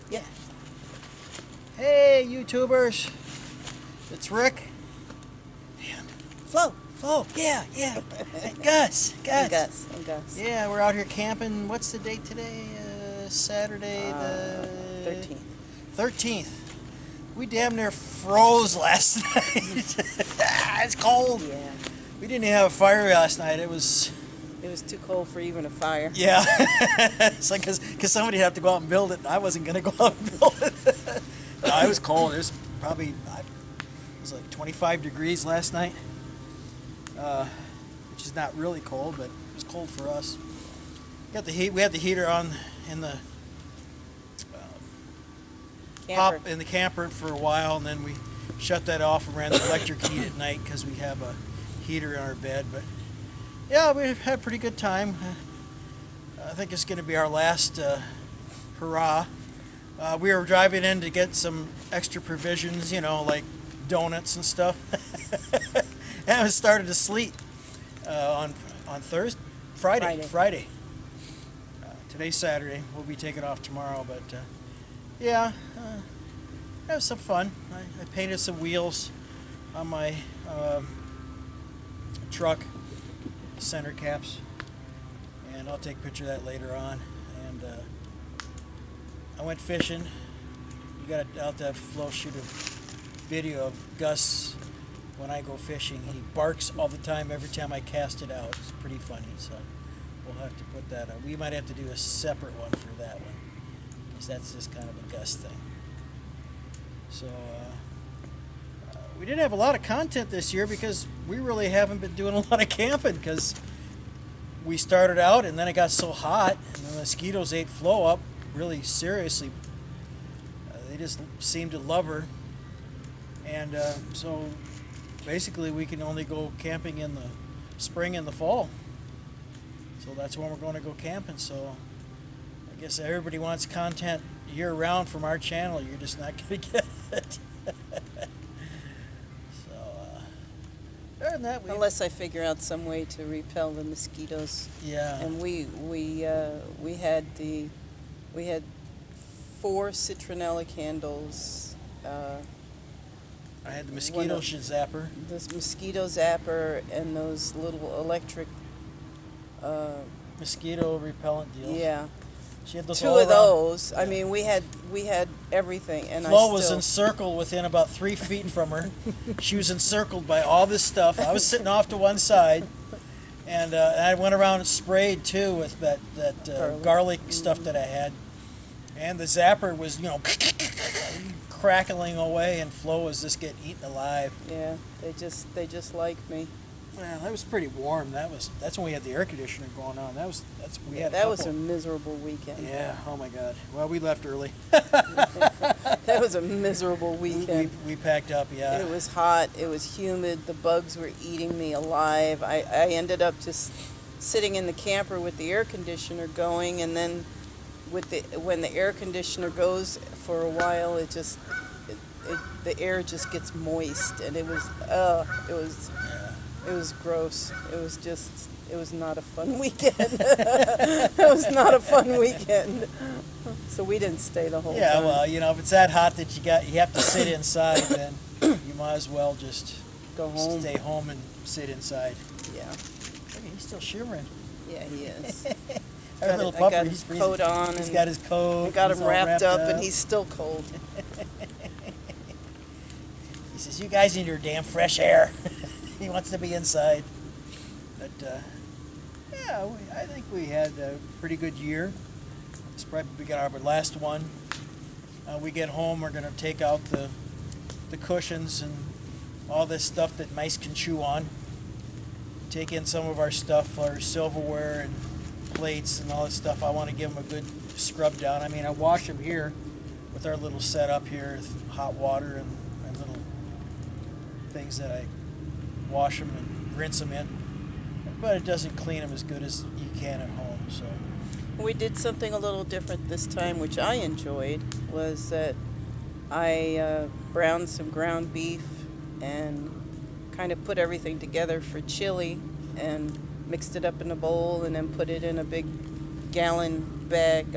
Yeah. Hey, YouTubers. It's Rick. And Flo. Yeah. And Gus. And Gus. Yeah, we're out here camping. What's the date today? Saturday the 13th. 13th. We damn near froze last night. It's cold. Yeah. We didn't even have a fire last night. It was too cold for even a fire. Yeah. It's like because somebody had to go out and build it. And I wasn't going to go out and build it. No, it was cold. It was probably, it was like 25 degrees last night, which is not really cold, but it was cold for us. We had the heater on in the camper for a while, and then we shut that off and ran the electric heat at night because we have a heater in our bed. But yeah, we had a pretty good time. I think it's going to be our last hurrah. We were driving in to get some extra provisions, like donuts and stuff. And it started to sleet on Friday. Today's Saturday. We'll be taking off tomorrow, but yeah, it was some fun. I painted some wheels on my truck, center caps, and I'll take a picture of that later on. And I went fishing. I'll have Flo shoot a video of Gus when I go fishing. He barks all the time every time I cast it out. It's pretty funny, so we'll have to put that up. We might have to do a separate one for that one, because that's just kind of a Gus thing. So we didn't have a lot of content this year because we really haven't been doing a lot of camping, because we started out and then it got so hot and the mosquitoes ate Flo up really seriously. They just seemed to love her, and so basically we can only go camping in the spring and the fall. So that's when we're going to go camping. So I guess everybody wants content year round from our channel. You're just not going to get it. So other than that, unless I figure out some way to repel the mosquitoes. Yeah. And we had 4 citronella candles. I had the mosquito zapper. This mosquito zapper and those little electric mosquito repellent deals. Yeah. She had those 2 of those. Yeah. I mean, we had everything, and Flo was encircled within about 3 feet from her. She was encircled by all this stuff. I was sitting off to one side, and I went around and sprayed too with that garlic stuff that I had, and the zapper was crackling away, and Flo was just getting eaten alive. Yeah, they just like me. Well, that was pretty warm. That's when we had the air conditioner going on. That was a miserable weekend. Yeah. Oh my God. Well, we left early. That was a miserable weekend. We packed up. Yeah. It was hot. It was humid. The bugs were eating me alive. I ended up just sitting in the camper with the air conditioner going, and then when the air conditioner goes for a while, the air just gets moist, and it was gross. It was not a fun weekend. It was not a fun weekend. So we didn't stay the whole time. Yeah, well, if it's that hot that you have to sit inside, then you might as well just go home. Stay home and sit inside. Yeah. Okay, he's still shivering. Yeah, he is. Our little puppy, I got his coat on. He's got his coat. I got him wrapped up, and he's still cold. He says, "You guys need your damn fresh air." He wants to be inside. But yeah, I think we had a pretty good year. It's probably we got our last one. We get home, we're gonna take out the cushions and all this stuff that mice can chew on. Take in some of our stuff, our silverware and plates and all that stuff. I want to give them a good scrub down. I mean, I wash them here with our little setup here, with hot water and little things that I wash them and rinse them in, but it doesn't clean them as good as you can at home. So we did something a little different this time, which I enjoyed, was that I browned some ground beef and kind of put everything together for chili and mixed it up in a bowl and then put it in a big gallon bag,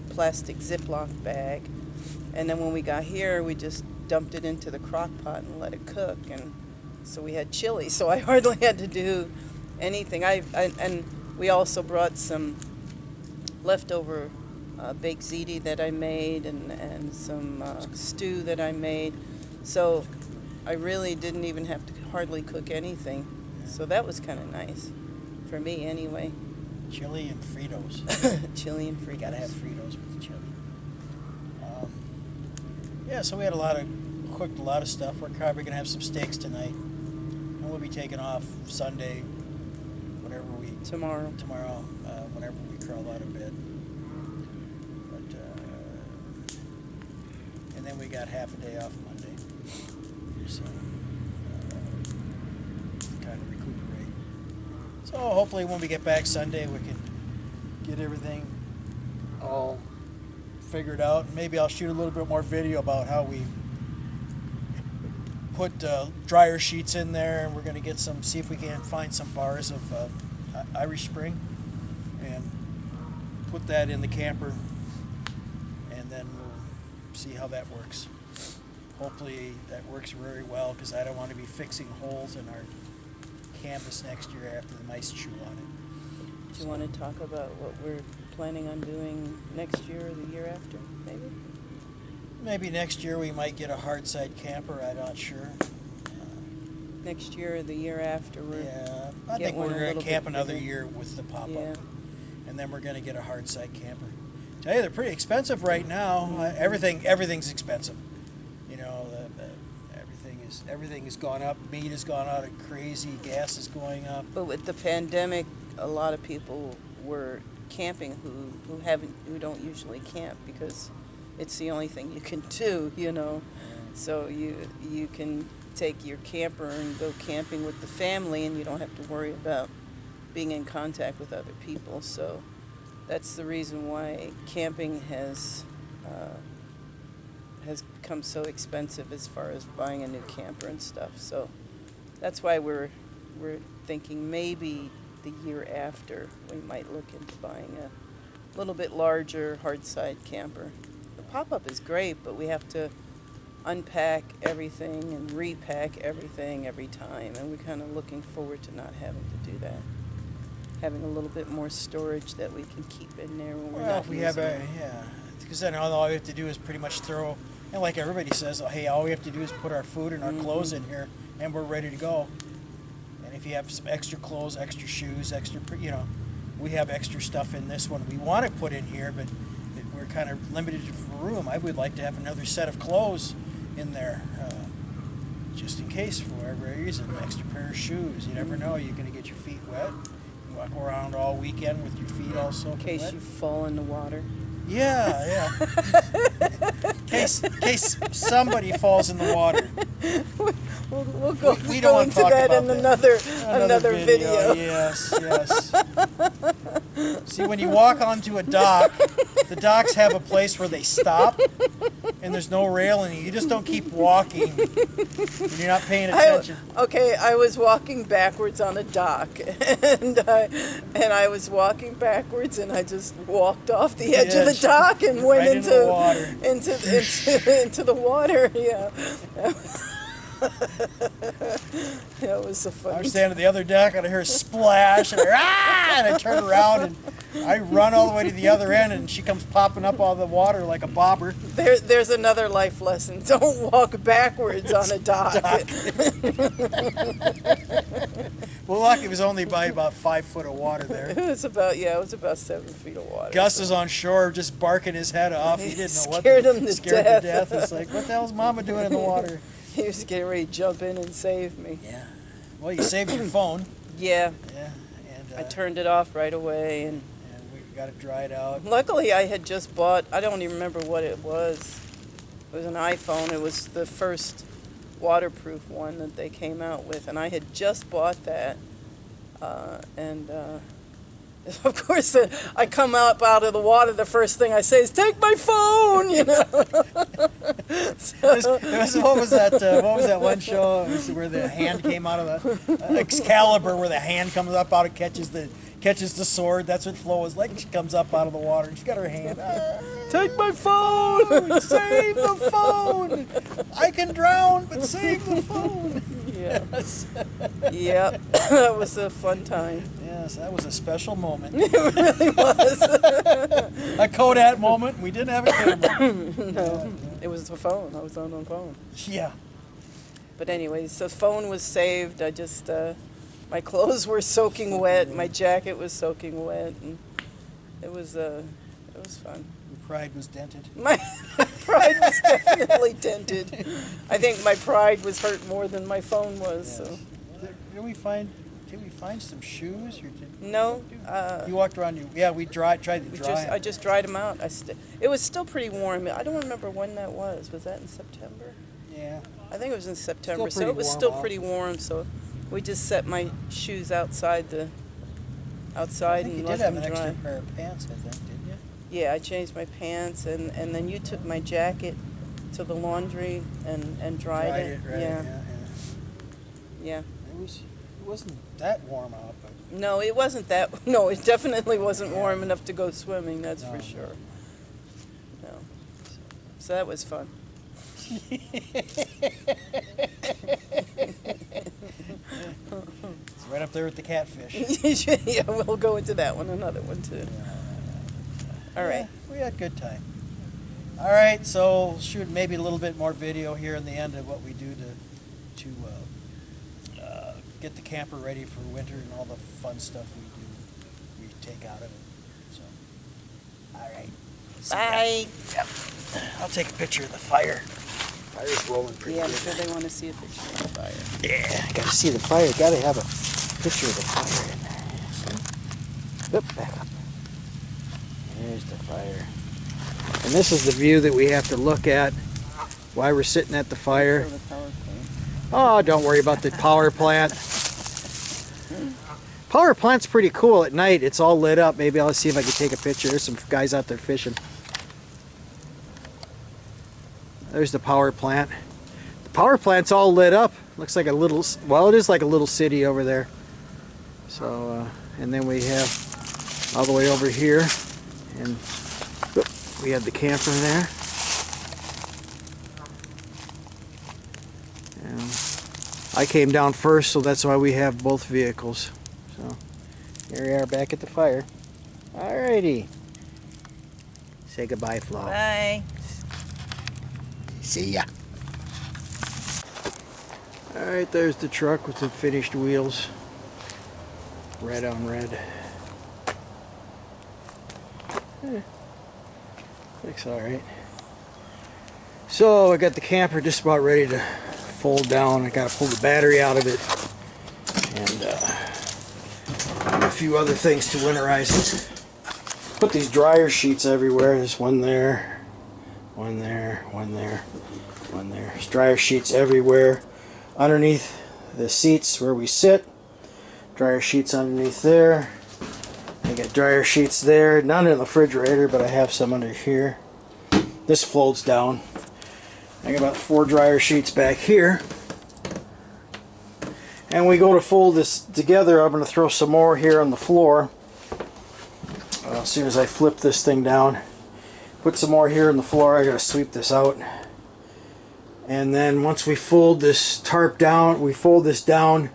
plastic Ziploc bag. And then when we got here, we just dumped it into the crock pot and let it cook. And so we had chili. So I hardly had to do anything. And we also brought some leftover baked ziti that I made and some stew that I made. So I really didn't even have to hardly cook anything. So that was kind of nice for me anyway. Chili and Fritos. Chili and Fritos. You gotta have Fritos with chili. Yeah, so we had cooked a lot of stuff. We're probably gonna have some steaks tonight, and we'll be taking off Sunday, Tomorrow, whenever we crawl out of bed. But and then we got half a day off Monday, so kind of recuperate. So hopefully when we get back Sunday, we can get everything all figured out. Maybe I'll shoot a little bit more video about how we put dryer sheets in there, and we're going to see if we can find some bars of Irish Spring and put that in the camper, and then we'll see how that works. Hopefully that works very well, because I don't want to be fixing holes in our canvas next year after the mice chew on it. Do you want to talk about what we're planning on doing next year or the year after, maybe? Maybe next year we might get a hard side camper, I'm not sure. Next year or the year after, I think we're going to camp another year with the pop-up. Yeah. And then we're going to get a hard side camper. Tell you, they're pretty expensive right now. Everything's expensive. You know, everything has gone up. Meat has gone out crazy. Gas is going up. But with the pandemic, a lot of people were camping who don't usually camp, because it's the only thing you can do, you know. So you can take your camper and go camping with the family, and you don't have to worry about being in contact with other people. So that's the reason why camping has become so expensive as far as buying a new camper and stuff. So that's why we're thinking maybe the year after we might look into buying a little bit larger hard side camper. The pop-up is great, but we have to unpack everything and repack everything every time, and we're kind of looking forward to not having to do that. Having a little bit more storage that we can keep in there when we're not using it. Because then all we have to do is pretty much throw, and like everybody says, hey, all we have to do is put our food and our clothes in here, and we're ready to go. And if you have some extra clothes, extra shoes, we have extra stuff in this one we want to put in here, but we're kind of limited for room. I would like to have another set of clothes in there, just in case, for whatever reason. An extra pair of shoes. You never know, you're going to get your feet wet. You walk around all weekend with your feet all soaking wet. In case you fall in the water. Yeah. In case somebody falls in the water. We'll go, we don't into that in another video. Yes. See, when you walk onto a dock, the docks have a place where they stop, and there's no railing. You just don't keep walking when you're not paying attention. I was walking backwards on a dock, and I was walking backwards, and I just walked off the edge of the dock and went right into the water. into the water. Yeah. That was so funny. I was standing at the other deck, and I hear a splash, and I turn around, and I run all the way to the other end, and she comes popping up out of the water like a bobber. There's another life lesson. Don't walk backwards on a dock. Well, lucky it was only by about 5 foot of water there. It was about 7 feet of water. Gus is on shore just barking his head off. He didn't know what. Scared him to death. death. It's like, what the hell's Mama doing in the water? He was getting ready to jump in and save me. Yeah. Well, you saved your phone. Yeah. Yeah. And I turned it off right away, and we got it dried out. Luckily, I had just bought, I don't even remember what it was. It was an iPhone. It was the first waterproof one that they came out with, and I had just bought that. Of course, I come up out of the water, the first thing I say is, "Take my phone," you know. What was that one show? It was where the hand came out of the Excalibur, where the hand comes up out and catches the catches the sword. That's what Flo was like. She comes up out of the water. She's got her hand. Take my phone! Save the phone! I can drown, but save the phone! Yeah. Yes. Yep. That was a fun time. Yes, that was a special moment. It really was. A Kodak moment. We didn't have a camera. No, it was the phone. I was on the phone. Yeah. But anyways, the phone was saved. I just, my clothes were soaking wet. My jacket was soaking wet, and it was fun. Your pride was dented. My pride was definitely dented. I think my pride was hurt more than my phone was. Yes. So Did we find some shoes? Or no. You walked around. We tried to dry 'em. I just dried them out. It was still pretty warm. I don't remember when that was. Was that in September? Yeah. I think it was in September. Still So it was pretty still warm pretty warm. So we just set my shoes outside I think and you let did have them an dry. extra pair of pants, I think, didn't you? Yeah, I changed my pants and then you took my jacket to the laundry and dried it. Right, Yeah. yeah. It wasn't that warm out, but No, it wasn't that. No, it definitely wasn't warm enough to go swimming. That's No. for sure. No. So that was fun. it's right up there with the catfish. Yeah, we'll go into that one, another one too. All right. Yeah, we had a good time. All right, so we'll shoot maybe a little bit more video here in the end of what we do to get the camper ready for winter and all the fun stuff we take out of it. So, all right. Bye. Yep. I'll take a picture of the fire. Fire's rolling pretty Yeah, I'm good. sure they want to see a picture of the fire. Yeah, gotta see the fire. Gotta have a picture of the fire in there. Oop, back up. There's the fire. And this is the view that we have to look at while we're sitting at the fire. Show the power plant. Oh, don't worry about the power plant. Power plant's pretty cool at night. It's all lit up. Maybe I'll see if I can take a picture. There's some guys out there fishing. There's the power plant. The power plant's all lit up. Looks like a little, well, it is like a little city over there. So, and then we have all the way over here, and we have the camper there. And I came down first, so that's why we have both vehicles. So here we are back at the fire. Alrighty. Say goodbye, Flo. Bye. See ya. Alright, there's the truck with the finished wheels. Red on red. Looks alright. So I got the camper just about ready to fold down. I gotta pull the battery out of it. And a few other things to winterize it. Put these dryer sheets everywhere. There's one there. One there, one there, one there. There's dryer sheets everywhere. Underneath the seats where we sit. Dryer sheets underneath there. I got dryer sheets there. None in the refrigerator, but I have some under here. This folds down. I got about 4 dryer sheets back here. And we go to fold this together. I'm going to throw some more here on the floor. As soon as I flip this thing down. Put some more here on the floor. I gotta sweep this out. And then once we fold this tarp down, we fold this down.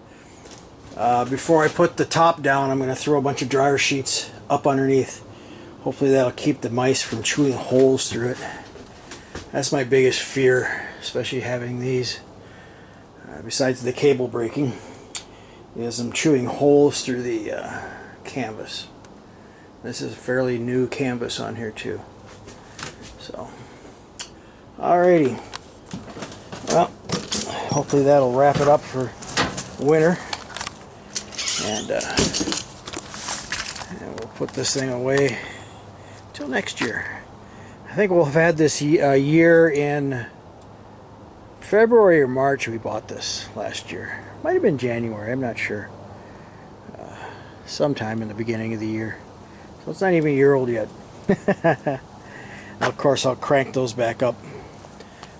Before I put the top down, I'm gonna throw a bunch of dryer sheets up underneath. Hopefully that'll keep the mice from chewing holes through it. That's my biggest fear, especially having these. Besides the cable breaking, is them chewing holes through the canvas. This is a fairly new canvas on here too. So, alrighty. Well, hopefully that'll wrap it up for winter. And we'll put this thing away till next year. I think we'll have had this year in February or March. We bought this last year. Might have been January, I'm not sure. Sometime in the beginning of the year. So it's not even a year old yet. Of course, I'll crank those back up.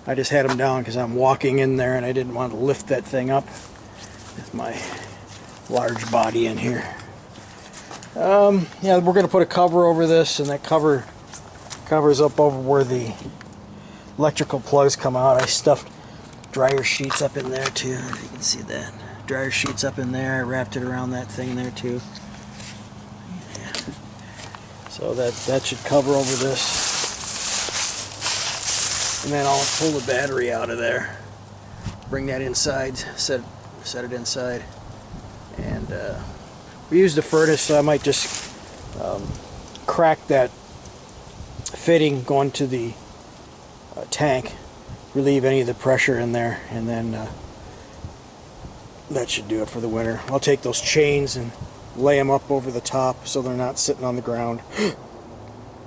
I just had them down because I'm walking in there and I didn't want to lift that thing up with my large body in here. Yeah, we're going to put a cover over this, and that covers up over where the electrical plugs come out. I stuffed dryer sheets up in there too, if you can see that. Dryer sheets up in there. I wrapped it around that thing there too. Yeah. So that should cover over this. And then I'll pull the battery out of there. Bring that inside, set it inside. And we used a furnace, so I might just crack that fitting going to the tank, relieve any of the pressure in there, and then that should do it for the winter. I'll take those chains and lay them up over the top so they're not sitting on the ground,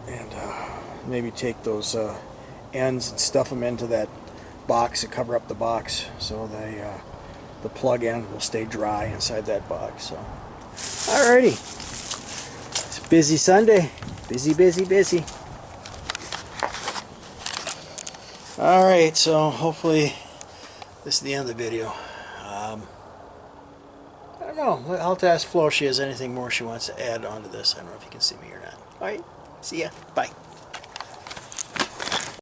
and maybe take those ends and stuff them into that box to cover up the box so the plug end will stay dry inside that box. So, alrighty, it's a busy Sunday, busy. Alright, so hopefully this is the end of the video. I don't know, I'll have to ask Flo if she has anything more she wants to add onto this. I don't know if you can see me or not. Alright, see ya, bye.